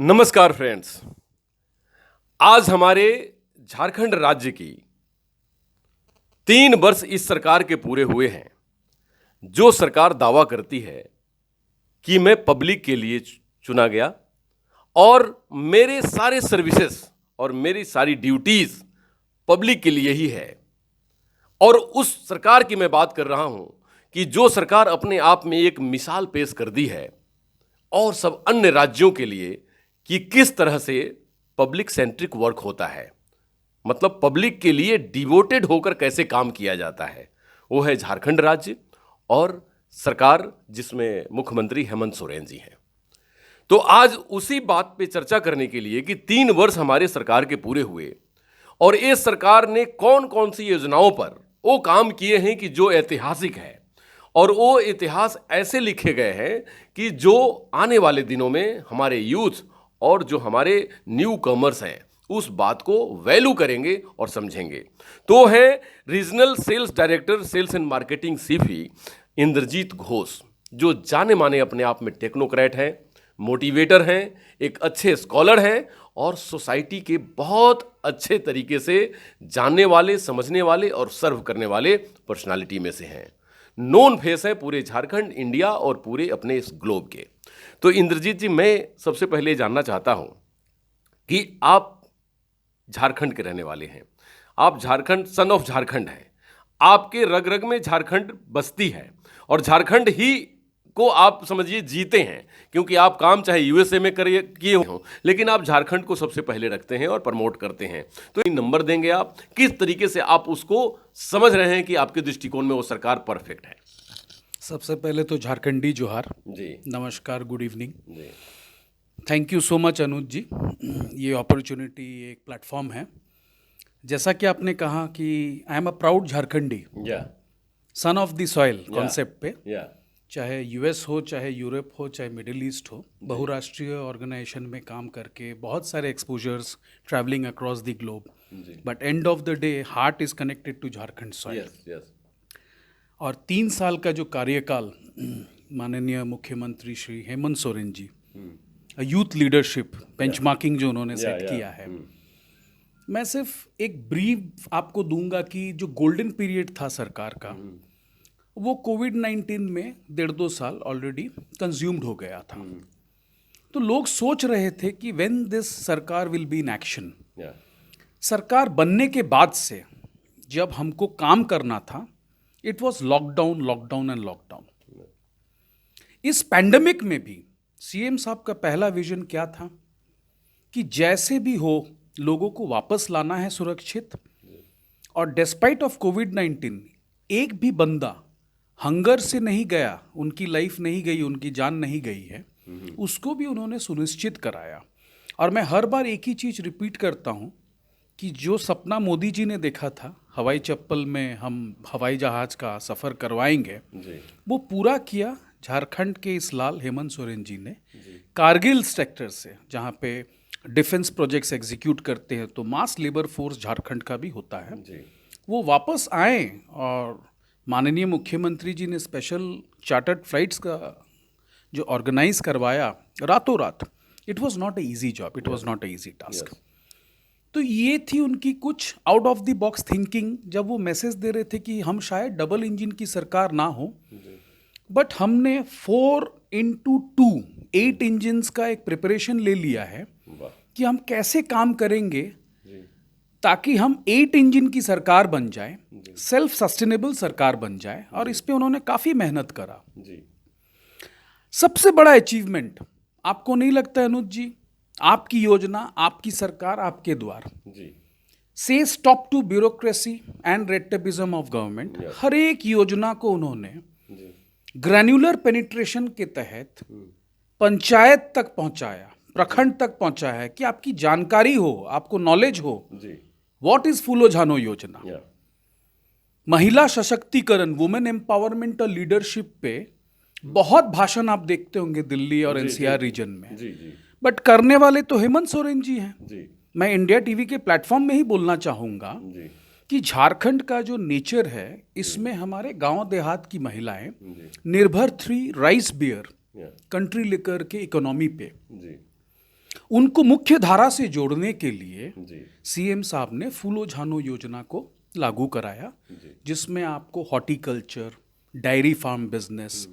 नमस्कार फ्रेंड्स। आज हमारे झारखंड राज्य की 3 वर्ष इस सरकार के पूरे हुए हैं। जो सरकार दावा करती है कि मैं पब्लिक के लिए चुना गया और मेरे सारे सर्विसेज और मेरी सारी ड्यूटीज पब्लिक के लिए ही है, और उस सरकार की मैं बात कर रहा हूं कि जो सरकार अपने आप में एक मिसाल पेश कर दी है और सब अन्य राज्यों के लिए कि किस तरह से पब्लिक सेंट्रिक वर्क होता है, मतलब पब्लिक के लिए डिवोटेड होकर कैसे काम किया जाता है, वो है झारखंड राज्य और सरकार जिसमें मुख्यमंत्री हेमंत सोरेन जी हैं। तो आज उसी बात पे चर्चा करने के लिए कि 3 वर्ष हमारे सरकार के पूरे हुए और ये सरकार ने कौन कौन सी योजनाओं पर वो काम किए हैं कि जो ऐतिहासिक है, और वो इतिहास ऐसे लिखे गए हैं कि जो आने वाले दिनों में हमारे यूथ और जो हमारे न्यू कमर्स हैं उस बात को वैल्यू करेंगे और समझेंगे। तो है regional sales director sales and marketing Sify Indrajit Ghosh, जो जाने माने अपने आप में टेक्नोक्रेट हैं, मोटिवेटर हैं, एक अच्छे स्कॉलर हैं और सोसाइटी के बहुत अच्छे तरीके से जानने वाले, समझने वाले और सर्व करने वाले पर्सनालिटी में से हैं। नोन फेस है पूरे झारखंड, इंडिया और पूरे अपने इस ग्लोब के। तो इंद्रजीत जी, मैं सबसे पहले जानना चाहता हूं कि आप झारखंड के रहने वाले हैं, आप झारखंड सन ऑफ झारखंड हैं, आपके रग रग में झारखंड बसती है और झारखंड ही को आप समझिए जीते हैं, क्योंकि आप काम चाहे यूएसए में किए हो लेकिन आप झारखंड को सबसे पहले रखते हैं और प्रमोट करते हैं। तो ये नंबर देंगे आप, किस तरीके से आप उसको समझ रहे हैं कि आपके दृष्टिकोण में वो सरकार परफेक्ट है? सबसे पहले तो झारखंडी जोहार जी, नमस्कार, गुड इवनिंग। जी, thank you so much Anuj ji, ये अपॉर्चुनिटी, एक प्लेटफॉर्म है। जैसा कि आपने कहा कि आई एम अ प्राउड झारखंडी, या son of the soil concept पे, या चाहे यूएस हो, चाहे यूरोप हो, चाहे मिडिल ईस्ट हो, बहुराष्ट्रीय ऑर्गेनाइजेशन में काम करके बहुत सारे exposures, travelling across the globe, but end of the day heart is connected to Jharkhand soil. Yes yes और 3 साल का जो कार्यकाल माननीय मुख्यमंत्री Shri Hemant Soren ji, youth leadership benchmarking जो उन्होंने सेट किया है, मैं सिर्फ एक ब्रीफ आपको दूंगा कि जो गोल्डन पीरियड था सरकार का, वो कोविड-19 में 1.5-2 साल ऑलरेडी कंज्यूम्ड हो गया था। तो लोग सोच रहे थे कि व्हेन दिस सरकार विल बी इन एक्शन। या सरकार बनने के बाद से जब हमको काम करना था, it was lockdown, lockdown and lockdown. इस पैंडेमिक में भी सीएम साहब का पहला विजन क्या था कि जैसे भी हो लोगों को वापस लाना है सुरक्षित, और डिस्पाइट ऑफ कोविड-19 एक भी बंदा हंगर से नहीं गया, उनकी लाइफ नहीं गई, उनकी जान नहीं गई है, उसको भी उन्होंने सुनिश्चित कराया। और मैं हर बार एक ही चीज़ रिपीट करता हूँ कि जो सपना मोदी जी ने देखा था हवाई चप्पल में हम हवाई जहाज़ का सफ़र करवाएंगे, वो पूरा किया झारखंड के इस लाल हेमंत सोरेन जी ने। कारगिल सेक्टर से जहाँ पे डिफेंस प्रोजेक्ट्स एग्जीक्यूट करते हैं, तो मास लेबर फोर्स झारखंड का भी होता है, वो वापस आए और माननीय मुख्यमंत्री जी ने स्पेशल चार्टर्ड फ्लाइट्स का जो ऑर्गेनाइज करवाया रातों रात। It was not a easy job, it was not a easy task. तो ये थी उनकी कुछ out of the box thinking, जब वो मैसेज दे रहे थे कि हम शायद डबल इंजन की सरकार ना हो, बट हमने 4x2 8 इंजन्स का एक प्रिपरेशन ले लिया है कि हम कैसे काम करेंगे ताकि हम 8 इंजन की सरकार बन जाए, सेल्फ सस्टेनेबल सरकार बन जाए। और इस पे उन्होंने काफ़ी मेहनत करा। सबसे बड़ा अचीवमेंट आपको नहीं लगता अनुज जी, आपकी योजना, आपकी सरकार, आपके द्वार, से stop to bureaucracy and red tapism of government, हर एक योजना को उन्होंने ग्रैन्युलर पेनिट्रेशन के तहत पंचायत तक पहुंचाया, प्रखंड तक पहुंचाया है कि आपकी जानकारी हो, आपको नॉलेज हो। व्हाट इज फूलो झानो योजना, महिला सशक्तिकरण, वुमेन एम्पावरमेंट और लीडरशिप पे बहुत भाषण आप देखते होंगे दिल्ली और एनसीआर रीजन में, बट करने वाले तो हेमंत सोरेन जी हैं। मैं इंडिया टीवी के प्लेटफॉर्म में ही बोलना चाहूँगा कि झारखंड का जो नेचर है, इसमें हमारे गांव देहात की महिलाएं निर्भर थी राइस बियर, कंट्री लिकर के इकोनॉमी पे। उनको मुख्य धारा से जोड़ने के लिए जी सीएम साहब ने फूलो झानो योजना को लागू कराया, जिसमें आपको हॉर्टिकल्चर, डायरी फार्म बिजनेस,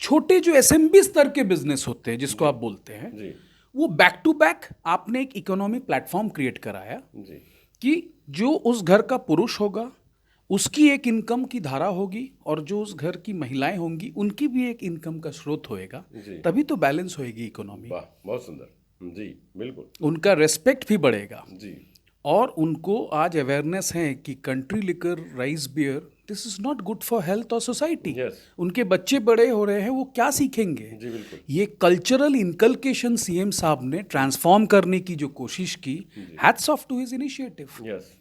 छोटे जो एसएमबी स्तर के बिजनेस होते हैं जिसको आप बोलते हैं, जी वो बैक टू बैक आपने एक इकोनॉमिक प्लेटफॉर्म क्रिएट कराया जी कि जो उस घर का पुरुष होगा उसकी एक इनकम की धारा होगी और जो उस घर की महिलाएं होंगी उनकी भी एक इनकम का स्रोत होएगा, जी। तभी तो बैलेंस होएगी इकोनॉमी, वाह, बहुत सुंदर। जी बिल्कुल। उनका रेस्पेक्ट भी बढ़ेगा। जी और उनको आज अवेयरनेस है कि country liquor, rice beer, this is not good for health और सोसाइटी। Yes. उनके बच्चे बड़े हो रहे हैं, वो क्या सीखेंगे? जी बिल्कुल। ये कल्चरल इनकलकेशन सीएम साहब ने ट्रांसफॉर्म करने की जो कोशिश की, hats off to his initiative. Yes.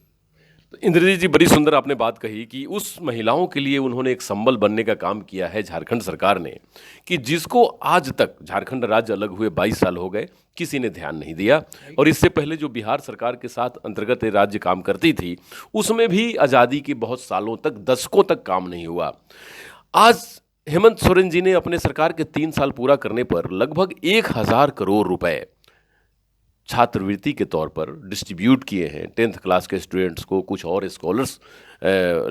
तो इंद्रजीत जी, बड़ी सुंदर आपने बात कही कि उस महिलाओं के लिए उन्होंने एक संबल बनने का काम किया है झारखंड सरकार ने, कि जिसको आज तक, झारखंड राज्य अलग हुए 22 साल हो गए, किसी ने ध्यान नहीं दिया। और इससे पहले जो बिहार सरकार के साथ अंतर्गत ये राज्य काम करती थी, उसमें भी आज़ादी के बहुत सालों तक, दशकों तक काम नहीं हुआ। आज हेमंत सोरेन जी ने अपने सरकार के 3 साल पूरा करने पर लगभग 1000 करोड़ रुपए छात्रवृत्ति के तौर पर डिस्ट्रीब्यूट किए हैं 10th क्लास के स्टूडेंट्स को, कुछ और स्कॉलर्स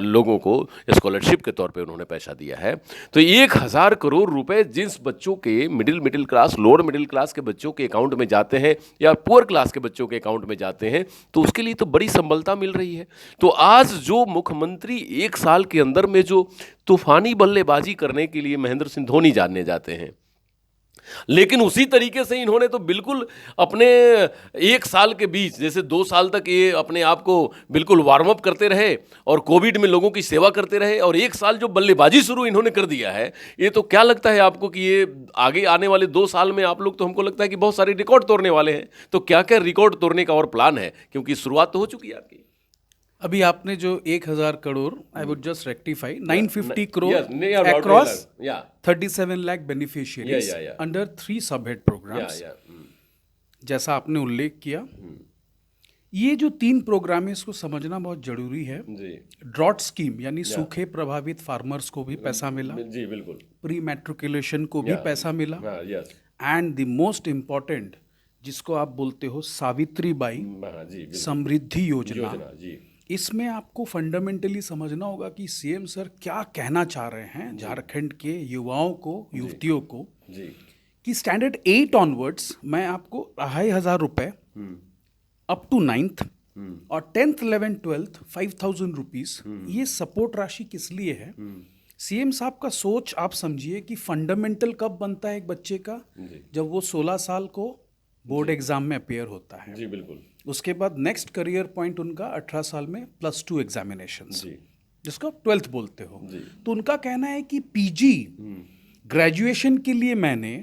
लोगों को स्कॉलरशिप के तौर पे उन्होंने पैसा दिया है। तो 1000 करोड़ रुपए जिस बच्चों के middle class, lower middle class के बच्चों के अकाउंट में जाते हैं या पुअर क्लास के बच्चों के अकाउंट में जाते हैं, तो उसके लिए तो बड़ी संबलता मिल रही है। तो आज जो मुख्यमंत्री 1 साल के अंदर में जो तूफानी बल्लेबाजी करने के लिए महेंद्र सिंह धोनी जानने जाते हैं, लेकिन उसी तरीके से इन्होंने तो बिल्कुल अपने 1 साल के बीच, जैसे 2 साल तक ये अपने आप को बिल्कुल वार्म अप करते रहे और कोविड में लोगों की सेवा करते रहे, और 1 साल जो बल्लेबाजी शुरू इन्होंने कर दिया है, ये तो क्या लगता है आपको कि ये आगे आने वाले 2 साल में आप लोग, तो हमको लगता है कि बहुत सारे रिकॉर्ड तोड़ने वाले हैं। तो क्या क्या रिकॉर्ड तोड़ने का और प्लान है, क्योंकि शुरुआत तो हो चुकी है आपकी। अभी आपने जो 1000 crore, I would just rectify, 950 crore Yes, yeah, about across yeah. 37 lakh beneficiaries Yeah. under 3 subhead programs, जैसा आपने उल्लेख किया। ये जो 3 प्रोग्राम है, इसको समझना बहुत जरूरी है। जी ड्रॉट स्कीम यानी सूखे प्रभावित फार्मर्स को भी पैसा मिला, जी बिल्कुल। प्री मैट्रिकुलेशन को भी पैसा मिला, yes. And the most important, जिसको आप बोलते हो सावित्रीबाई जी समृद्धि योजना, जी इसमें आपको फंडामेंटली समझना होगा कि सीएम सर क्या कहना चाह रहे हैं झारखंड के युवाओं को, युवतियों को, जी कि स्टैंडर्ड 8 ऑनवर्ड्स मैं आपको 2500 रुपए अप टू 9th और 10th 11th 12th 5000 रुपीज, ये सपोर्ट राशि किस लिए है? सीएम साहब का सोच आप समझिए कि फंडामेंटल कब बनता है एक बच्चे का, जब वो 16 साल को बोर्ड एग्जाम में अपेयर होता है। जी बिल्कुल। उसके बाद नेक्स्ट करियर पॉइंट उनका 18 साल में +2 एग्जामिनेशंस, जिसको आप 12th बोलते हो। तो उनका कहना है कि पीजी ग्रेजुएशन के लिए मैंने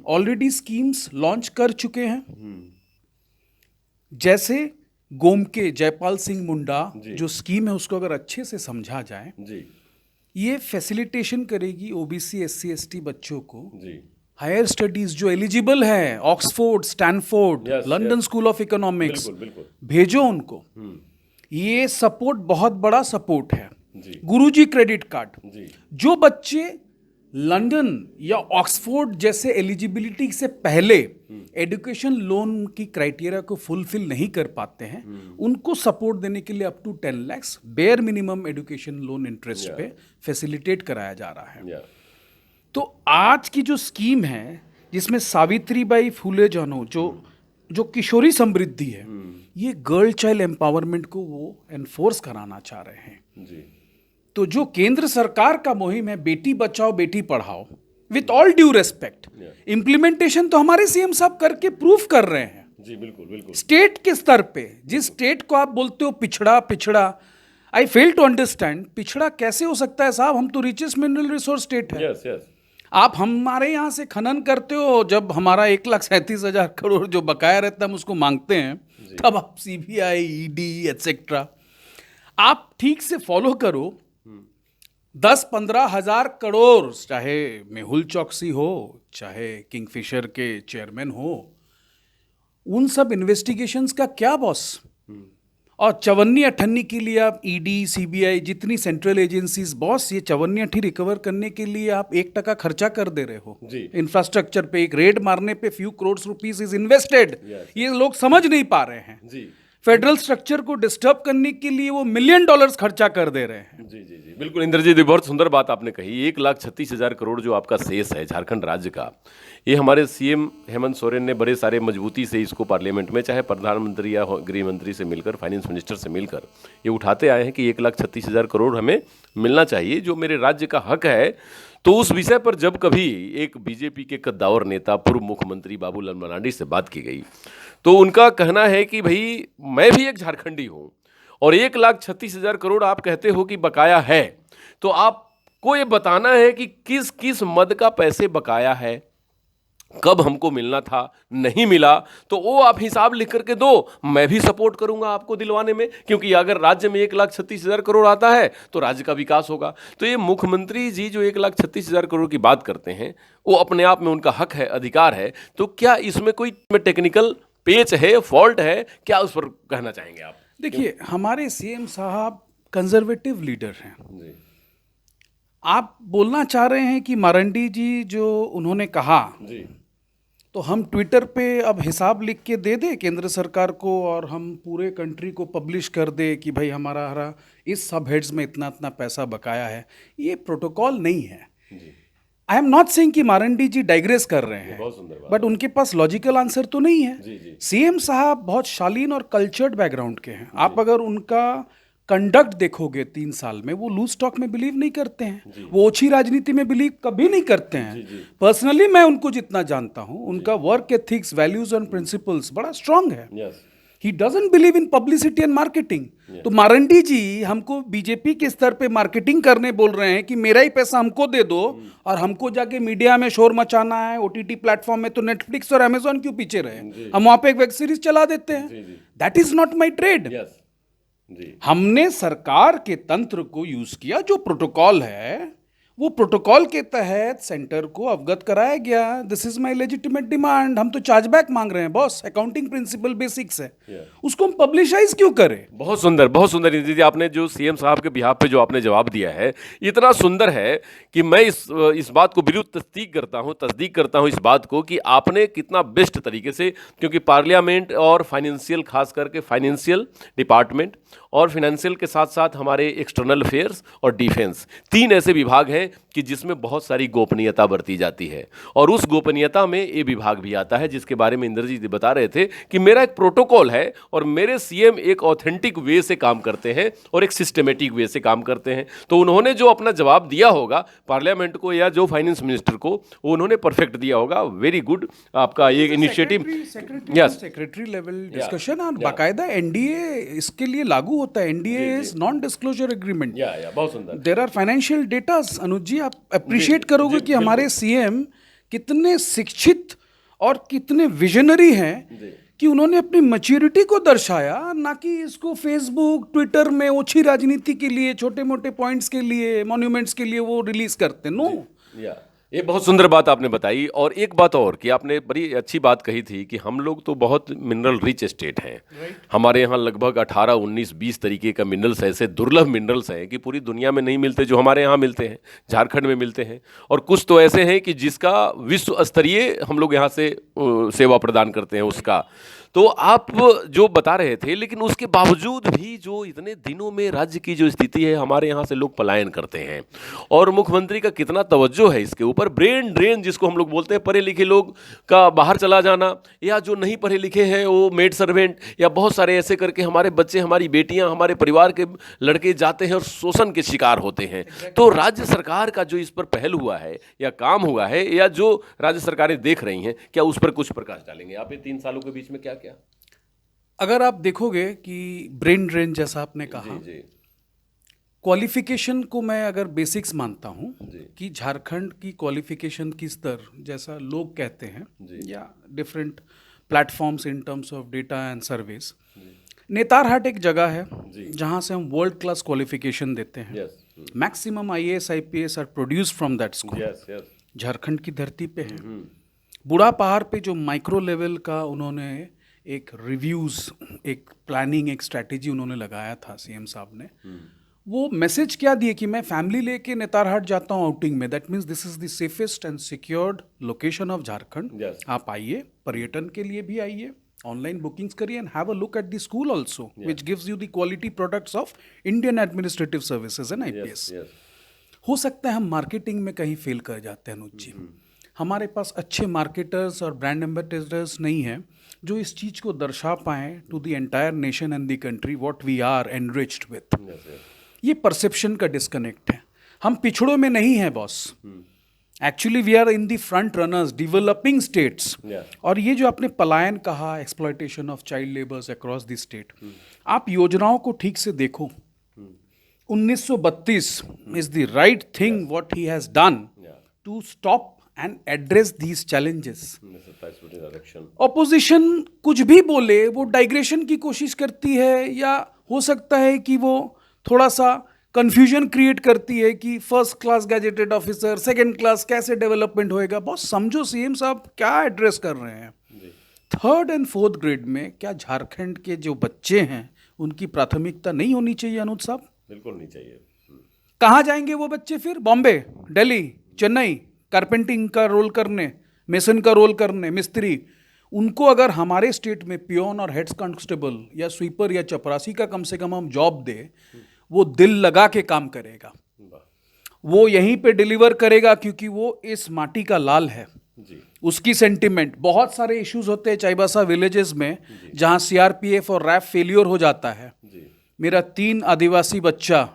ऑलरेडी स्कीम्स लॉन्च कर चुके हैं, जैसे गोमके जयपाल सिंह मुंडा जो स्कीम है, उसको अगर अच्छे से समझा जाए, ये फैसिलिटेशन करेगी ओबीसी SC ST बच्चों को हायर स्टडीज जो एलिजिबल है, Oxford, Stanford, London school of economics, भेजो उनको। ये सपोर्ट बहुत बड़ा सपोर्ट है। गुरुजी क्रेडिट कार्ड, जो बच्चे लंदन या ऑक्सफोर्ड जैसे एलिजिबिलिटी से पहले एजुकेशन लोन की क्राइटेरिया को फुलफिल नहीं कर पाते हैं, उनको सपोर्ट देने के लिए up to 10 lakhs bare minimum education loan interest पे फैसिलिटेट कराया जा रहा है। तो आज की जो स्कीम है, जिसमें सावित्रीबाई फूले जानो जो किशोरी समृद्धि है, ये गर्ल चाइल्ड एम्पावरमेंट को वो एनफोर्स कराना चाह रहे हैं। तो जो केंद्र सरकार का मुहिम है Beti Bachao Beti Padhao, with all due respect, implementation तो हमारे सीएम साहब करके प्रूफ कर रहे हैं। जी बिल्कुल। स्टेट के स्तर पे, जिस स्टेट को आप बोलते हो पिछड़ा, आई फेल टू अंडरस्टैंड, पिछड़ा कैसे हो सकता है साहब? हम तो रिचेस्ट मिनरल रिसोर्स स्टेट है। आप हमारे यहाँ से खनन करते हो, जब हमारा 1,37,000 करोड़ जो बकाया रहता है हम उसको मांगते हैं, तब आप CBI, ED एटसेट्रा आप ठीक से फॉलो करो। 10-15 हजार करोड़, चाहे मेहुल चौकसी हो, चाहे किंगफिशर के चेयरमैन हो, उन सब इन्वेस्टिगेशंस का क्या बॉस? और चवन्नी अठन्नी के लिए आप ईडी, सीबीआई, जितनी सेंट्रल एजेंसीज, बॉस ये चवन्नी अट्ठी रिकवर करने के लिए आप 1% खर्चा कर दे रहे हो जी। इंफ्रास्ट्रक्चर पे। एक रेड मारने पे few crore rupees is invested. ये लोग समझ नहीं पा रहे हैं। जी फेडरल स्ट्रक्चर को डिस्टर्ब करने के लिए वो $1 मिलियन खर्चा कर दे रहे हैं। जी जी जी बिल्कुल इंद्रजीत, बहुत सुंदर बात आपने कही। 1,36,000 करोड़ जो आपका शेष है झारखंड राज्य का, ये हमारे सीएम हेमंत सोरेन ने बड़े सारे मजबूती से इसको पार्लियामेंट में, चाहे प्रधानमंत्री या गृह मंत्री से मिलकर, फाइनेंस मिनिस्टर से मिलकर ये उठाते आए हैं कि 1,36,000 करोड़ हमें मिलना चाहिए, जो मेरे राज्य का हक है। तो उस विषय पर जब कभी एक बीजेपी के कद्दावर नेता, पूर्व मुख्यमंत्री बाबूलाल मरांडी से बात की गई, तो उनका कहना है कि भाई मैं भी एक झारखंडी हूँ और 1,36,000 करोड़ आप कहते हो कि बकाया है, तो आपको ये बताना है कि किस किस मद का पैसे बकाया है, कब हमको मिलना था, नहीं मिला, तो वो आप हिसाब लिख करके दो, मैं भी सपोर्ट करूंगा आपको दिलवाने में, क्योंकि अगर राज्य में 1,36,000 करोड़ आता है तो राज्य का विकास होगा। तो ये मुख्यमंत्री जी जो 1,36,000 करोड़ की बात करते हैं, वो अपने आप में उनका हक है, अधिकार है। तो क्या इसमें कोई टेक्निकल पेच है, फॉल्ट है, क्या उस पर कहना चाहेंगे आप? देखिए, हमारे सीएम साहब कंजर्वेटिव लीडर हैं। जी आप बोलना चाह रहे हैं कि मरांडी जी जो उन्होंने कहा, जी तो हम ट्विटर पे अब हिसाब लिख के दे दे केंद्र सरकार को और हम पूरे कंट्री को पब्लिश कर दे कि भाई हमारा इस सब हेड्स में इतना इतना पैसा बकाया है। ये प्रोटोकॉल नहीं है। आई एम नॉट सेइंग कि मारंडी जी डाइग्रेस कर रहे हैं, बहुत सुंदर बात। बट उनके पास लॉजिकल आंसर तो नहीं है। जी जी सीएम साहब बहुत शालीन और कल्चर्ड बैकग्राउंड के हैं। आप अगर उनका कंडक्ट देखोगे 3 साल में, वो लूज टॉक में बिलीव नहीं करते हैं, वो ओछी राजनीति में बिलीव कभी नहीं करते हैं। पर्सनली मैं उनको जितना जानता हूं, उनका work ethics, values and principles बड़ा स्ट्रांग है। Yes he doesn't believe in publicity and marketing. तो मारंडी जी हमको बीजेपी के स्तर पे मार्केटिंग करने बोल रहे हैं कि मेरा ही पैसा हमको दे दो और हमको जाके मीडिया में शोर मचाना है, ओटीटी प्लेटफॉर्म में, तो नेटफ्लिक्स और अमेजॉन क्यों पीछे रहे, हम वहां पे एक वेब सीरीज चला देते हैं। That is not my trade. Yes जी हमने सरकार के तंत्र को यूज किया, जो प्रोटोकॉल है वो प्रोटोकॉल के तहत सेंटर को अवगत कराया गया। This is my legitimate demand. हम तो चार्जबैक मांग रहे हैं बॉस, अकाउंटिंग प्रिंसिपल बेसिक्स है, उसको हम पब्लिशाइज क्यों करें? बहुत सुंदर, बहुत सुंदर दीदी, आपने जो सीएम साहब के बिहाफ पे जो आपने जवाब दिया है, इतना सुंदर है कि मैं इस बात को बिल्कुल तस्दीक करता हूं इस बात को कि आपने कितना बेस्ट तरीके से, क्योंकि पार्लियामेंट और फाइनेंशियल, खास करके फाइनेंशियल डिपार्टमेंट और फाइनेंशियल के साथ साथ हमारे एक्सटर्नल अफेयर्स और डिफेंस, 3 ऐसे विभाग हैं कि जिसमें बहुत सारी गोपनीयता बरती जाती है, और उस गोपनीयता में ये विभाग भी आता है, जिसके बारे में इंद्रजीत जी बता रहे थे कि मेरा एक प्रोटोकॉल है और मेरे सीएम एक ऑथेंटिक वे से काम करते हैं और एक सिस्टमेटिक वे से काम करते हैं। तो उन्होंने जो अपना जवाब दिया होगा पार्लियामेंट को या जो फाइनेंस मिनिस्टर को, वो उन्होंने परफेक्ट दिया होगा। वेरी गुड आपका ये initiative. Yes, secretary level discussion और बाकायदा एनडीए इसके लिए लागू होता है। NDA is non disclosure agreement. बहुत सुंदर। There are financial data. Anuj ji, आप अप्रिशिएट करोगे कि हमारे सीएम कितने शिक्षित और कितने विजनरी हैं कि उन्होंने अपनी मैच्योरिटी को दर्शाया, ना कि इसको फेसबुक, ट्विटर में ओछी राजनीति के लिए, छोटे मोटे पॉइंट्स के लिए, मॉन्यूमेंट्स के लिए वो रिलीज करते। नो, ये बहुत सुंदर बात आपने बताई। और एक बात और कि आपने बड़ी अच्छी बात कही थी कि हम लोग तो बहुत मिनरल रिच स्टेट हैं। हमारे यहाँ लगभग 18, 19, 20 तरीके का मिनरल्स, ऐसे दुर्लभ मिनरल्स हैं कि पूरी दुनिया में नहीं मिलते, जो हमारे यहाँ मिलते हैं, झारखंड में मिलते हैं। और कुछ तो ऐसे हैं कि जिसका विश्व स्तरीय हम लोग यहाँ से सेवा प्रदान करते हैं उसका। तो आप जो बता रहे थे, लेकिन उसके बावजूद भी जो इतने दिनों में राज्य की जो स्थिति है, हमारे यहाँ से लोग पलायन करते हैं, और मुख्यमंत्री का कितना तवज्जो है इसके ऊपर। ब्रेन ड्रेन जिसको हम लोग बोलते हैं, पढ़े लिखे लोग का बाहर चला जाना, या जो नहीं पढ़े लिखे हैं वो मेड सर्वेंट, या बहुत सारे ऐसे करके हमारे बच्चे, हमारी बेटियां, हमारे परिवार के लड़के जाते हैं और शोषण के शिकार होते हैं। तो राज्य सरकार का जो इस पर पहल हुआ है या काम हुआ है, या जो राज्य सरकारें देख रही हैं, क्या उस पर कुछ प्रकाश डालेंगे आप? ये 3 सालों के बीच में क्या क्या? अगर आप देखोगे कि ब्रेन ड्रेन जैसा आपने कहा, क्वालिफिकेशन को मैं अगर बेसिक्स मानता हूं कि झारखंड की क्वालिफिकेशन की स्तर, जैसा लोग कहते हैं, या different platforms in terms of data and service, Netarhat एक जगह है जहां से हम वर्ल्ड क्लास क्वालिफिकेशन देते हैं। Maximum IAS IPS are produce from that school. Jharkhand की धरती पे है। बूढ़ा पहाड़ पे जो माइक्रो लेवल का उन्होंने एक रिव्यूज़, एक प्लानिंग, एक स्ट्रैटेजी उन्होंने लगाया था सीएम साहब ने। वो मैसेज क्या दिए कि मैं फैमिली लेके नेतारहाट जाता हूँ आउटिंग में, that means this is the safest and secured location of Jharkhand. Yes. आप आइए, पर्यटन के लिए भी आइए, ऑनलाइन बुकिंग्स करिए and have a look at the school also which gives you the quality products of Indian administrative services and IPS. हो सकता है हम मार्केटिंग में कहीं फेल कर जाते हैं अनुज जी। हमारे पास अच्छे मार्केटर्स और ब्रांड एम्बेसडर्स नहीं हैं जो इस चीज़ को दर्शा पाएँ to the entire nation and the country what we are enriched with. ये परसेप्शन का डिस्कनेक्ट है। हम पिछड़ों में नहीं हैं boss, actually we are in the front runners, developing states. और ये जो आपने पलायन कहा, exploitation of child labours across the state, आप योजनाओं को ठीक से देखो। 1932 is the right thing what he has done to stop and address these challenges. Opposition कुछ भी बोले, वो डाइग्रेशन की कोशिश करती है, या हो सकता है कि वो थोड़ा सा कंफ्यूजन क्रिएट करती है कि first class gazetted officer, second class, कैसे डेवलपमेंट होएगा। बॉस समझो सीएम साहब क्या एड्रेस कर रहे हैं। थर्ड एंड फोर्थ ग्रेड में क्या झारखंड के जो बच्चे हैं उनकी प्राथमिकता नहीं होनी चाहिए अनुज साहब? बिल्कुल नहीं चाहिए। कहाँ जाएंगे वो बच्चे फिर? बॉम्बे, दिल्ली, चेन्नई, कारपेंटिंग का रोल करने, मेसन का रोल करने, मिस्त्री। उनको अगर हमारे स्टेट में पियोन और हेड्स कांस्टेबल या स्वीपर या चपरासी का कम से कम हम जॉब दे, वो दिल लगा के काम करेगा, वो यहीं पे डिलीवर करेगा, क्योंकि वो इस माटी का लाल है जी। उसकी सेंटिमेंट। बहुत सारे इश्यूज होते हैं चाईबासा विलेजेस में जहाँ सीआरपीएफ और रैफ फेलियर हो जाता है जी। मेरा 3 आदिवासी बच्चा,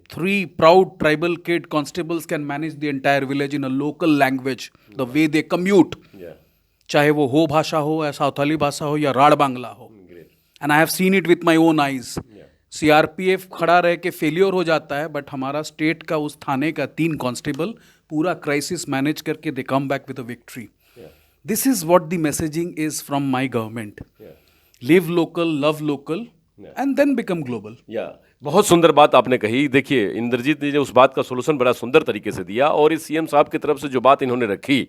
3 proud tribal kid constables can manage the entire village in a local language, the way they commute, चाहे वो हो भाषा हो या सावथाली भाषा हो या राड़ बांग्ला हो, and I have seen it with my own eyes. CRPF खड़ा रह के फेलियर हो जाता है, बट हमारा स्टेट का उस थाने का 3 कांस्टेबल पूरा क्राइसिस मैनेज करके they come back with a victory. This is what the messaging is from my government. Live local, love local and then become global. बहुत सुंदर बात आपने कही। देखिए, इंद्रजीत ने जो उस बात का सोल्यूशन बड़ा सुंदर तरीके से दिया, और इस सीएम साहब की तरफ से जो बात इन्होंने रखी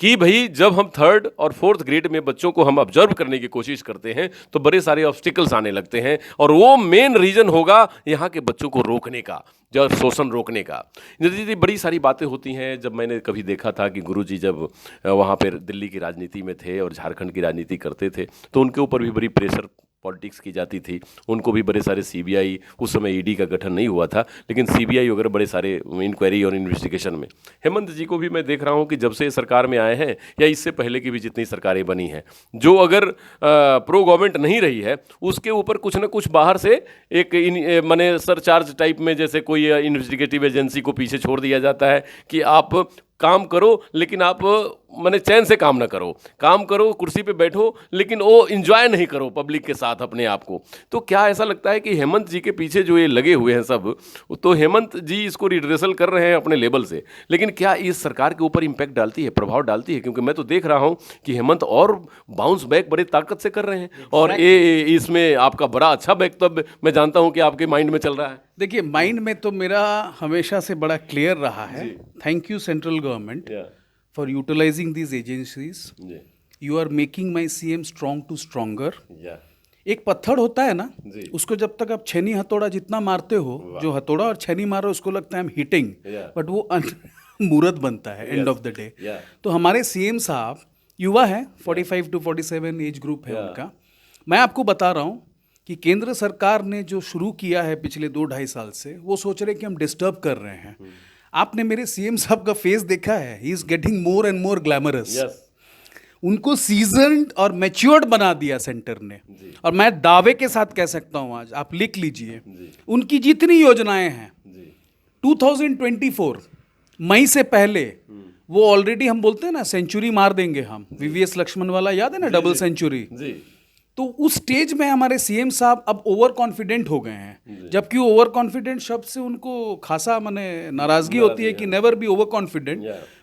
कि भाई जब हम 3rd और 4th ग्रेड में बच्चों को हम ऑब्जर्व करने की कोशिश करते हैं तो बड़े सारे ऑब्स्टिकल्स आने लगते हैं, और वो मेन रीजन होगा यहाँ के बच्चों को रोकने का, जो शोषण रोकने का। इंद्रजीत जी, बड़ी सारी बातें होती हैं। जब मैंने कभी देखा था कि गुरुजी जब वहाँ पर दिल्ली की राजनीति में थे और झारखंड की राजनीति करते थे, तो उनके ऊपर भी बड़ी प्रेशर पॉलिटिक्स की जाती थी। उनको भी बड़े सारे सीबीआई, उस समय ईडी का गठन नहीं हुआ था, लेकिन सीबीआई वगैरह बड़े सारे इंक्वायरी और इन्वेस्टिगेशन में। हेमंत जी को भी मैं देख रहा हूँ कि जब से सरकार में आए हैं या इससे पहले की भी जितनी सरकारें बनी हैं, जो अगर प्रो गवर्नमेंट नहीं रही है, उसके ऊपर कुछ ना कुछ बाहर से एक माने सरचार्ज टाइप में, जैसे कोई इन्वेस्टिगेटिव एजेंसी को पीछे छोड़ दिया जाता है कि आप काम करो, लेकिन आप माने चैन से काम ना करो, काम करो, कुर्सी पे बैठो, लेकिन वो एंजॉय नहीं करो पब्लिक के साथ अपने आप को। तो क्या ऐसा लगता है कि हेमंत जी के पीछे जो ये लगे हुए हैं सब, तो हेमंत जी इसको रिड्रेसल कर रहे हैं अपने लेवल से, लेकिन क्या इस सरकार के ऊपर इम्पैक्ट डालती है, प्रभाव डालती है? क्योंकि मैं तो देख रहा हूँ कि हेमंत और बाउंस बैक बड़े ताकत से कर रहे हैं, और ये इसमें आपका बड़ा अच्छा वक्तव्य मैं जानता हूँ कि आपके माइंड में चल रहा है। देखिए, माइंड में तो मेरा हमेशा से बड़ा क्लियर रहा है। Thank you central government for utilising these agencies. You are making my CM strong to stronger. एक पत्थर होता है ना, उसको जब तक आप छेनी हथौड़ा जितना मारते हो, जो हथौड़ा और छेनी मारो उसको लगता है हिटिंग, बट वो मूर्त बनता है एंड ऑफ द डे। तो हमारे सीएम साहब युवा है, 45 to 47 एज ग्रुप है उनका। मैं आपको बता रहा हूँ कि केंद्र सरकार ने जो शुरू किया है पिछले 2-2.5 साल से, वो सोच रहे कि हम डिस्टर्ब कर रहे हैं। आपने मेरे सीएम साहब का फेस देखा है, he is getting more and more glamorous. उनको सीजन्ड और मैच्योर्ड बना दिया सेंटर ने, और मैं दावे के साथ कह सकता हूं, आज आप लिख लीजिए, उनकी जितनी योजनाएं हैं 2024 मई से पहले वो ऑलरेडी, हम बोलते हैं ना सेंचुरी मार देंगे हम, वीवीएस लक्ष्मण वाला याद है ना, डबल सेंचुरी। तो उस स्टेज में हमारे सीएम साहब अब ओवर कॉन्फिडेंट हो गए हैं, जबकि ओवर कॉन्फिडेंट शब्द से उनको खासा माने नाराजगी होती है कि never be over confident.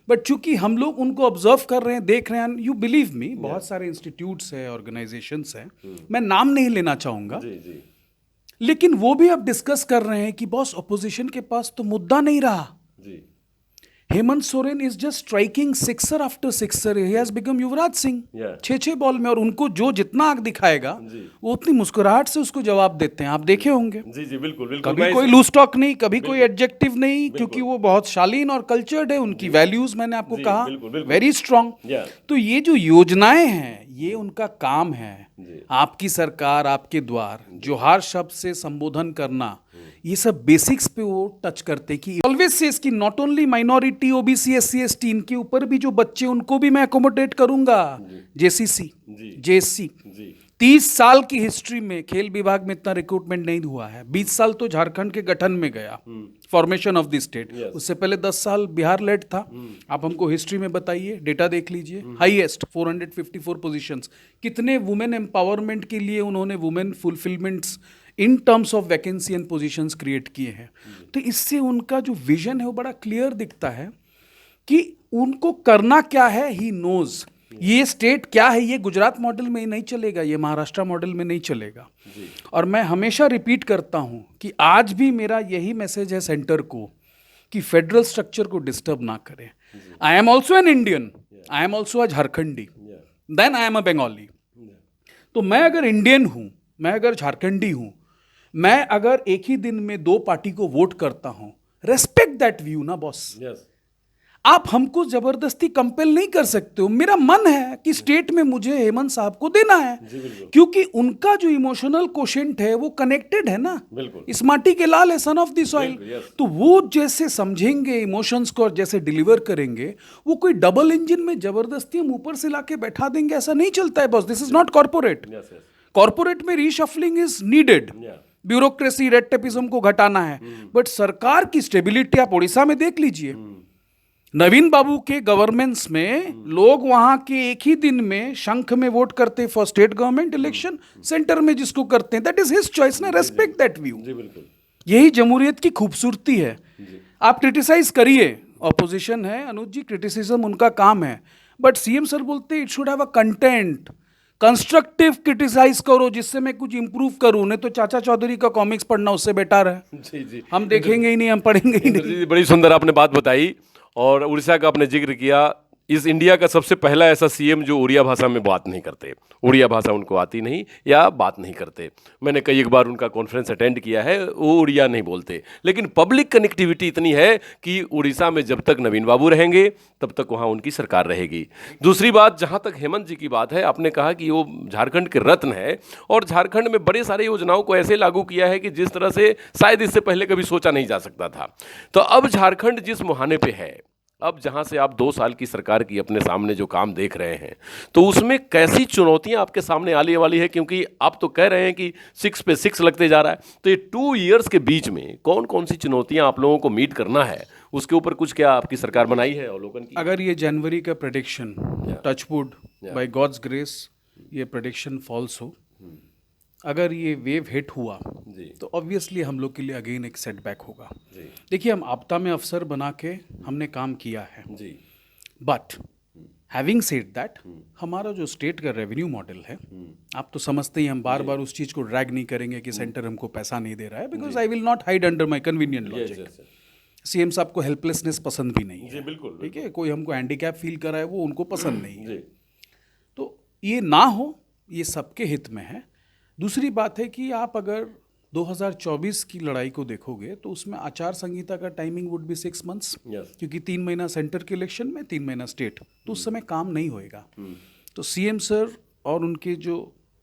But चूंकि हम लोग उनको ऑब्जर्व कर रहे हैं, देख रहे हैं, यू बिलीव मी, बहुत सारे इंस्टीट्यूट्स हैं, ऑर्गेनाइजेशंस हैं, मैं नाम नहीं लेना चाहूंगा, लेकिन वो भी अब डिस्कस कर रहे हैं कि बॉस, अपोजिशन के पास तो मुद्दा नहीं रहा। Hemant Soren is just striking sixer after sixer, he has become Yuvraj Singh. Yeah. 6 ball में, और उनको जो जितना आंख दिखाएगा वो उतनी मुस्कुराहट से उसको जवाब देते हैं, आप देखे होंगे। जी जी बिल्कुल बिल्कुल। कभी कोई लूज टॉक नहीं, कभी कोई एडजेक्टिव नहीं, क्योंकि वो बहुत शालीन और कल्चर्ड है, उनकी वैल्यूज मैंने आपको कहा वेरी स्ट्रांग। Yeah. तो ये जो योजनाएं हैं ये उनका काम है, आपकी सरकार आपके द्वार, जोहार शब्द से संबोधन करना, ये सब बेसिक्स पे वो टच करते कि ऑलवेज से इसकी not only minority, OBC, SC, ST, इनके ऊपर भी जो बच्चे उनको भी मैं अकोमोडेट करूंगा। जेसीसी, जेएससी, 30 साल की हिस्ट्री में खेल विभाग में इतना रिक्रूटमेंट नहीं हुआ है। 20 साल तो झारखंड के गठन में गया, फॉर्मेशन ऑफ द स्टेट, उससे पहले 10 साल बिहार लेड था। आप हमको हिस्ट्री में बताइए, डेटा देख लीजिए, हाईएस्ट 454 पोजीशंस। कितने वुमेन एम्पावरमेंट के लिए उन्होंने women fulfilments in terms of vacancy and positions create किए हैं। तो इससे उनका जो विजन है वो बड़ा क्लियर दिखता है कि उनको करना क्या है, ही नोज। ये स्टेट क्या है, ये गुजरात मॉडल में ही नहीं चलेगा, ये महाराष्ट्र मॉडल में नहीं चलेगा। और मैं हमेशा रिपीट करता हूं कि आज भी मेरा यही मैसेज है सेंटर को कि फेडरल स्ट्रक्चर को डिस्टर्ब ना करें। I am also an Indian, I am also a Jharkhandi, then I am a Bengali. तो मैं अगर इंडियन हूं, मैं अगर झारखंडी हूं, मैं अगर एक ही दिन में 2 पार्टी को वोट करता हूं, रेस्पेक्ट दैट व्यू ना बॉस। आप हमको जबरदस्ती कंपेल नहीं कर सकते हो। मेरा मन है कि स्टेट में मुझे हेमंत साहब को देना है, क्योंकि उनका जो इमोशनल कोशेंट है वो कनेक्टेड है ना, इस माटी के लाल है, सन ऑफ द सॉइल। तो वो जैसे समझेंगे इमोशंस को और जैसे डिलीवर करेंगे, वो कोई डबल इंजन में जबरदस्ती हम ऊपर से लाके बैठा देंगे, ऐसा नहीं चलता है boss. This is not corporate. Corporate में reshuffling is needed, bureaucracy, red tapism को घटाना है, बट सरकार की स्टेबिलिटी आप उड़ीसा में देख लीजिए। नवीन बाबू के गवर्नेंस में लोग वहां के एक ही दिन में शंख में वोट करते for state government election, centre में जिसको करते हैं, दैट इज हिज चॉइस ना, रेस्पेक्ट दैट व्यू। यही जमहूरियत की खूबसूरती है। आप क्रिटिसाइज करिए, ऑपोजिशन है, अनुज जी, क्रिटिसिज्म उनका काम है, बट सीएम सर बोलते it should have a content. Constructive criticise करो जिससे मैं कुछ इंप्रूव करूं, नहीं तो चाचा चौधरी का कॉमिक्स पढ़ना उससे बेटर है। जी। हम देखेंगे ही नहीं, हम पढ़ेंगे ही नहीं। बड़ी सुंदर आपने बात बताई, और उड़ीसा का आपने जिक्र किया। इस इंडिया का सबसे पहला ऐसा सीएम जो उड़िया भाषा में बात नहीं करते, उड़िया भाषा उनको आती नहीं या बात नहीं करते। मैंने कई एक बार उनका कॉन्फ्रेंस अटेंड किया है, वो उड़िया नहीं बोलते, लेकिन पब्लिक कनेक्टिविटी इतनी है कि उड़ीसा में जब तक नवीन बाबू रहेंगे तब तक वहाँ उनकी सरकार रहेगी। दूसरी बात, जहाँ तक हेमंत जी की बात है, आपने कहा कि वो झारखंड के रत्न है, और झारखंड में बड़े सारे योजनाओं को ऐसे लागू किया है कि जिस तरह से शायद इससे पहले कभी सोचा नहीं जा सकता था। तो अब झारखंड जिस मुहाने पे है, अब जहां से आप 2 साल की सरकार की अपने सामने जो काम देख रहे हैं, तो उसमें कैसी चुनौतियां आपके सामने आने वाली है? क्योंकि आप तो कह रहे हैं कि 6 पे 6 लगते जा रहा है, तो ये 2 इयर्स के बीच में कौन कौन सी चुनौतियां आप लोगों को मीट करना है, उसके ऊपर कुछ क्या आपकी सरकार बनाई है अवलोकन की? अगर ये जनवरी का prediction, touchwood, by God's grace, ये प्रेडिक्शन फॉल्स हो, अगर ये वेव हिट हुआ तो ऑब्वियसली हम लोग के लिए अगेन एक सेटबैक होगा। देखिए, हम आपदा में अफसर बना के हमने काम किया है, बट हैविंग सेड दैट, हमारा जो स्टेट का रेवेन्यू मॉडल है, आप तो समझते ही, हम बार बार उस चीज़ को ड्रैग नहीं करेंगे कि सेंटर हमको पैसा नहीं दे रहा है, because I will not hide under my convenient logic. CM साहब को हेल्पलेसनेस पसंद भी नहीं है, ठीक है, कोई हमको हैंडीकैप फील करा है वो उनको पसंद नहीं है। तो ये ना हो, ये सबके हित में है। दूसरी बात है कि आप अगर 2024 की लड़ाई को देखोगे तो उसमें आचार संहिता का टाइमिंग वुड बी 6 मंथ्स, क्योंकि 3 महीना सेंटर के इलेक्शन में, 3 महीना स्टेट, तो उस समय काम नहीं होएगा। तो सीएम सर और उनके जो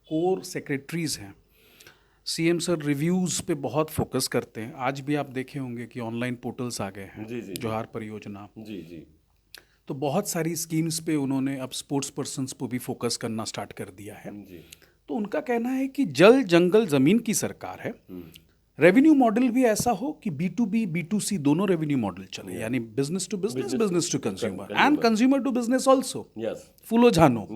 कोर सेक्रेटरीज हैं, सीएम सर रिव्यूज़ पे बहुत फोकस करते हैं। आज भी आप देखे होंगे कि ऑनलाइन पोर्टल्स आ गए हैं, जोहार परियोजना, तो बहुत सारी स्कीम्स पे उन्होंने अब स्पोर्ट्स पर्सन्स को भी फोकस करना स्टार्ट कर दिया है। तो उनका कहना है कि जल जंगल जमीन की सरकार है, रेवेन्यू मॉडल भी ऐसा हो कि B2B B2C दोनों रेवेन्यू मॉडल चले, यानी business to business, business to consumer, and consumer to business also. Phulo Jhano,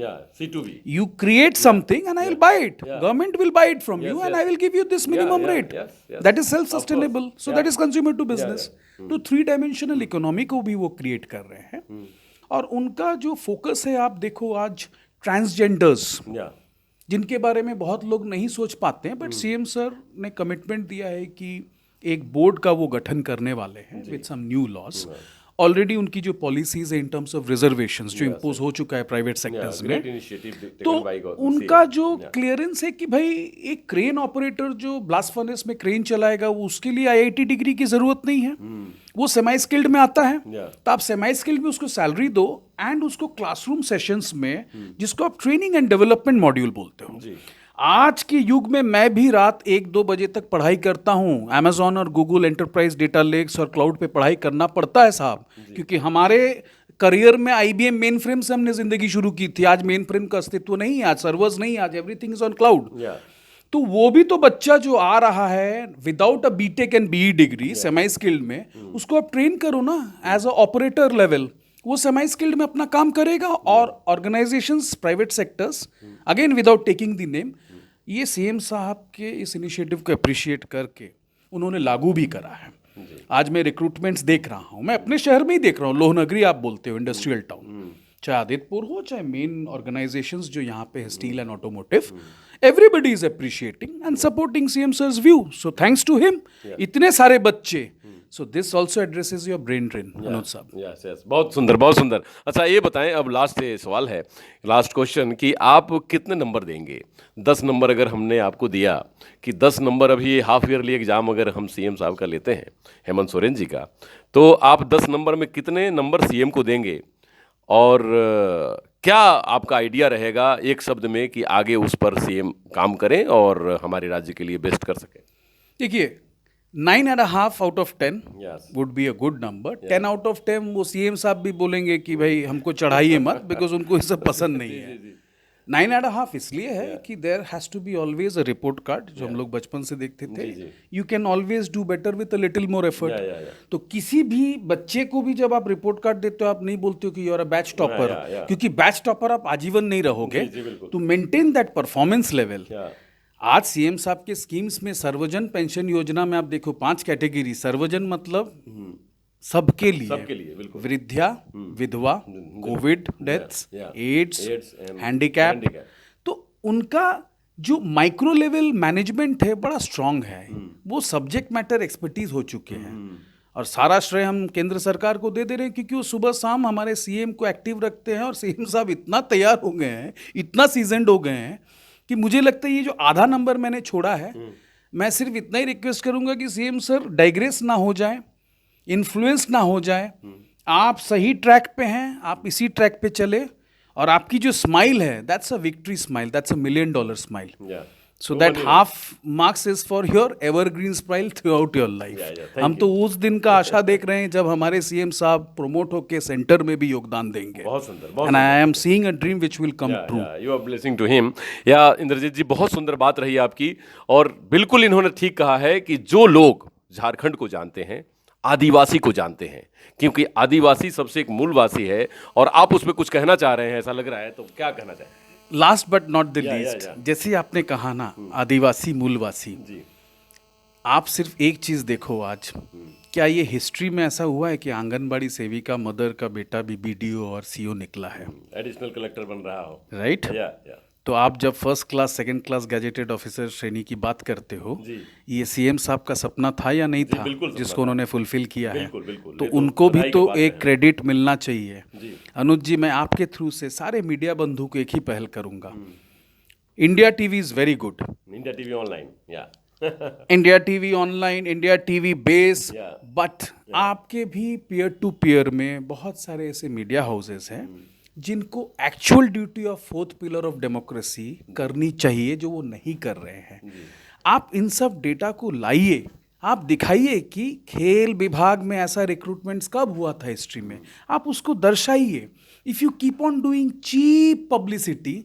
C2B, you create something and I will buy it, government will buy it from you and I will give you this minimum rate, that is self sustainable, so that is consumer to business। तो 3-dimensional economy को भी वो create कर रहे हैं। और उनका जो फोकस है, आप देखो आज ट्रांसजेंडर्स, जिनके बारे में बहुत लोग नहीं सोच पाते हैं, बट सीएम सर ने कमिटमेंट दिया है कि एक बोर्ड का वो गठन करने वाले हैं with some new laws, already उनकी जो पॉलिसीज है इन टर्म्स ऑफ रिजर्वेशंस जो इम्पोज हो चुका है प्राइवेट सेक्टर्स में, तो उनका जो क्लियरेंस है कि भाई एक क्रेन ऑपरेटर जो ब्लास्ट फर्नेस में क्रेन चलाएगा वो उसके लिए आईआईटी डिग्री की जरूरत नहीं है, वो सेमी स्किल्ड में आता है, तो आप सेमी स्किल्ड में उसको सैलरी दो एंड उसको क्लासरूम सेशंस में, जिसको आप ट्रेनिंग एंड डेवलपमेंट मॉड्यूल बोलते हो। आज के युग में मैं भी रात 1-2 बजे तक पढ़ाई करता हूँ, अमेजॉन और गूगल एंटरप्राइज डेटा लेक्स और क्लाउड पे पढ़ाई करना पड़ता है साहब, क्योंकि हमारे करियर में आईबीएम मेन फ्रेम से हमने जिंदगी शुरू की थी। आज मेन फ्रेम का अस्तित्व नहीं है, आज सर्वर्स नहीं, आज एवरीथिंग इज ऑन क्लाउड। तो वो भी तो बच्चा जो आ रहा है without a BTech and BE degree semi skilled में, उसको आप ट्रेन करो ना एज अ ऑपरेटर लेवल, वो सेमी स्किल्ड में अपना काम करेगा। और organisations, private sectors, again without taking the name, ये सीएम साहब के इस इनिशिएटिव को अप्रिशिएट करके उन्होंने लागू भी करा है। आज मैं रिक्रूटमेंट्स देख रहा हूँ, मैं अपने शहर में ही देख रहा हूँ, लोहनगरी आप बोलते हो, इंडस्ट्रियल टाउन, चाहे आदित्यपुर हो, चाहे मेन ऑर्गेनाइजेशंस जो यहाँ पे है, steel and automotive, everybody is appreciating and supporting CM sir's view, so thanks to him. इतने सारे बच्चे, so this also addresses your brain drain, Anuj साहब। यस यस, बहुत सुंदर, बहुत सुंदर। अच्छा ये बताएं, अब लास्ट सवाल है, लास्ट क्वेश्चन, कि आप कितने नंबर देंगे? 10 नंबर अगर हमने आपको दिया कि 10 नंबर, अभी हाफ ईयरली एग्जाम अगर हम सीएम साहब का लेते हैं, हेमंत सोरेन जी का, तो आप 10 नंबर में कितने नंबर सीएम को देंगे? और क्या आपका आइडिया रहेगा एक शब्द में कि आगे उस पर सीएम काम करें और हमारे राज्य के लिए बेस्ट कर सकें? देखिए, 9.5 out of 10 would be a good number. 10 out of 10 वो सीएम साहब भी बोलेंगे कि भाई हमको चढ़ाइए मत, बिकॉज उनको ये सब पसंद नहीं है। 9.5 इसलिए है कि there has to be always a report card, जो हम लोग बचपन से देखते थे, you can always do better with a little more effort. तो किसी भी बच्चे को भी जब आप रिपोर्ट कार्ड देते हो, आप नहीं बोलते हो कि you are a batch topper, क्योंकि बैच टॉपर आप आजीवन नहीं रहोगे। To maintain that performance level, आज सीएम साहब के स्कीम्स में सर्वजन पेंशन योजना में आप देखो 5 कैटेगरी, सर्वजन मतलब सबके लिए, वृद्धा, विधवा, कोविड डेथ्स, एड्स, हैंडीकैप, तो उनका जो माइक्रो लेवल मैनेजमेंट है बड़ा स्ट्रांग है, वो सब्जेक्ट मैटर एक्सपर्टीज हो चुके हैं। और सारा श्रेय हम केंद्र सरकार को दे रहे हैं, क्योंकि वो सुबह शाम हमारे सीएम को एक्टिव रखते हैं, और सीएम साहब इतना तैयार हो गए हैं, इतना सीजनड हो गए हैं कि मुझे लगता है ये जो आधा नंबर मैंने छोड़ा है, मैं सिर्फ इतना ही रिक्वेस्ट करूंगा कि सीएम सर डाइग्रेस ना हो जाए, इन्फ्लुएंस ना हो जाए, आप सही ट्रैक पे हैं, आप इसी ट्रैक पे चले, और आपकी जो स्माइल है, that's a victory smile, that's a $1 million smile, so that half marks is for your evergreen smile through out your life. हम तो उस दिन का आशा देख रहे हैं जब हमारे सीएम साहब प्रोमोट होके सेंटर में भी योगदान देंगे। बहुत सुंदर, and I am seeing a dream which will come true. You are blessing to him. या इंद्रजीत जी, बहुत सुंदर बात रही आपकी, और बिल्कुल इन्होंने ठीक कहा है कि जो लोग झारखंड को जानते हैं, आदिवासी को जानते हैं, क्योंकि आदिवासी सबसे एक मूलवासी है, और आप उसमें कुछ कहना चाह रहे हैं ऐसा लग रहा है, तो क्या कहना चाहें? Last but not the least, जैसे आपने कहा ना, आदिवासी मूलवासी, आप सिर्फ एक चीज देखो आज, क्या ये हिस्ट्री में ऐसा हुआ है कि आंगनबाड़ी सेविका मदर का बेटा भी बीडीओ और सीओ निकला है, एडिशनल कलेक्टर बन रहा हो, राइट? तो आप जब first class, second class gazetted officer श्रेणी की बात करते हो, ये सीएम साहब का सपना था या नहीं था, जिसको उन्होंने फुलफिल किया है, तो उनको भी तो एक क्रेडिट मिलना चाहिए। अनुज जी, मैं आपके थ्रू से सारे मीडिया बंधु को एक ही पहल करूंगा, India TV is very good, India TV online, India TV online, India TV base, but आपके भी पीयर टू पीयर में बहुत सारे ऐसे मीडिया हाउसेस हैं जिनको actual duty of 4th pillar of democracy करनी चाहिए, जो वो नहीं कर रहे हैं। आप इन सब डेटा को लाइए, आप दिखाइए कि खेल विभाग में ऐसा रिक्रूटमेंट्स कब हुआ था हिस्ट्री में, आप उसको दर्शाइए। If you keep on doing cheap publicity,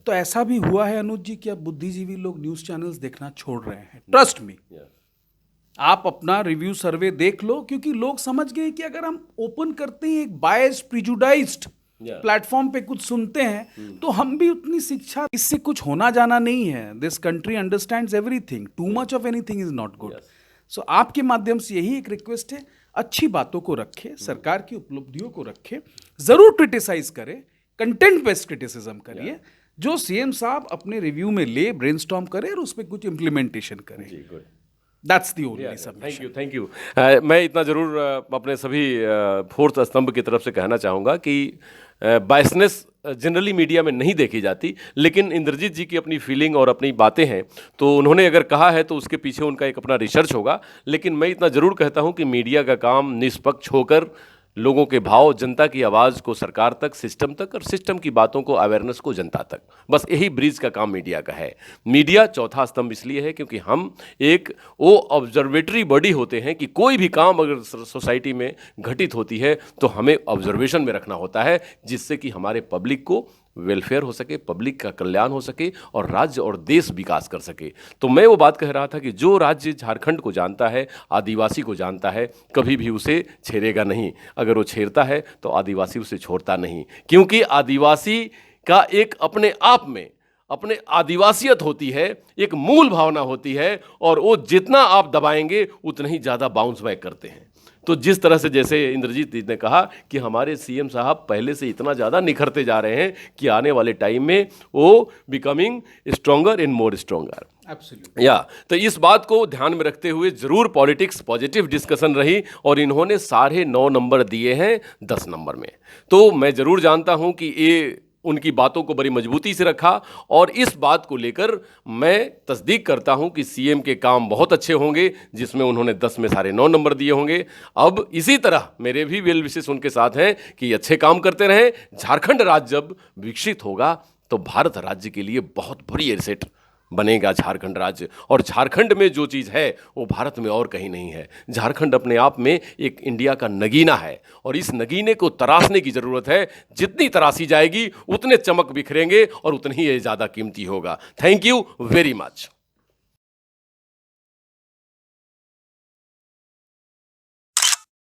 तो ऐसा भी हुआ है अनुज जी कि अब बुद्धिजीवी लोग न्यूज़ चैनल्स देखना छोड़ रहे हैं। ट्रस्ट मी, आप अपना रिव्यू सर्वे देख लो, क्योंकि लोग समझ गए कि अगर हम ओपन करते हैं एक बायस्ड, प्रिजुडाइज्ड प्लेटफॉर्म पे कुछ सुनते हैं, तो हम भी उतनी शिक्षा, इससे कुछ होना जाना नहीं है। This country understands everything, too much of anything is not good. So आपके माध्यम से यही एक रिक्वेस्ट है, अच्छी बातों को रखे, सरकार की उपलब्धियों को रखे, जरूर क्रिटिसाइज करे, कंटेंट बेस्ड क्रिटिसिज्म करिए, जो सीएम साहब अपने रिव्यू में ले, ब्रेनस्टॉर्म करे और उस पर कुछ इंप्लीमेंटेशन करें। That's the only submission. Thank you. मैं इतना ज़रूर अपने सभी फोर्थ स्तंभ की तरफ से कहना चाहूँगा कि बायसनेस जनरली मीडिया में नहीं देखी जाती, लेकिन इंद्रजीत जी की अपनी फीलिंग और अपनी बातें हैं, तो उन्होंने अगर कहा है तो उसके पीछे उनका एक अपना रिसर्च होगा। लेकिन मैं इतना ज़रूर कहता हूँ कि मीडिया का काम निष्पक्ष होकर लोगों के भाव, जनता की आवाज़ को सरकार तक, सिस्टम तक, और सिस्टम की बातों को, अवेयरनेस को जनता तक, बस यही ब्रिज का काम मीडिया का है। मीडिया चौथा स्तंभ इसलिए है क्योंकि हम एक वो ऑब्जर्वेटरी बॉडी होते हैं कि कोई भी काम अगर सोसाइटी में घटित होती है तो हमें ऑब्जर्वेशन में रखना होता है, जिससे कि हमारे पब्लिक को वेलफेयर हो सके, पब्लिक का कल्याण हो सके और राज्य और देश विकास कर सके। तो मैं वो बात कह रहा था कि जो राज्य झारखंड को जानता है, आदिवासी को जानता है, कभी भी उसे छेड़ेगा नहीं। अगर वो छेड़ता है तो आदिवासी उसे छोड़ता नहीं, क्योंकि आदिवासी का एक अपने आप में अपने आदिवासियत होती है, एक मूल भावना होती है, और वो जितना आप दबाएंगे उतना ही ज़्यादा बाउंस बैक करते हैं। तो जिस तरह से, जैसे इंद्रजीत जी ने कहा कि हमारे सीएम साहब पहले से इतना ज़्यादा निखरते जा रहे हैं कि आने वाले टाइम में वो becoming stronger and more stronger. Absolutely. या तो इस बात को ध्यान में रखते हुए जरूर पॉलिटिक्स पॉजिटिव डिस्कशन रही, और इन्होंने 9.5 नंबर दिए हैं 10 नंबर में। तो मैं जरूर जानता हूं कि ये उनकी बातों को बड़ी मजबूती से रखा, और इस बात को लेकर मैं तस्दीक करता हूं कि सीएम के काम बहुत अच्छे होंगे, जिसमें उन्होंने 10 में 9.5 नंबर दिए होंगे। अब इसी तरह मेरे भी वेल विशेष उनके साथ हैं कि अच्छे काम करते रहें। झारखंड राज्य जब विकसित होगा तो भारत राज्य के लिए बहुत बड़ी एसेट बनेगा झारखंड राज्य, और झारखंड में जो चीज़ है वो भारत में और कहीं नहीं है। झारखंड अपने आप में एक इंडिया का नगीना है, और इस नगीने को तराशने की ज़रूरत है। जितनी तराशी जाएगी उतने चमक बिखरेंगे और उतनी ही ये ज़्यादा कीमती होगा। Thank you very much.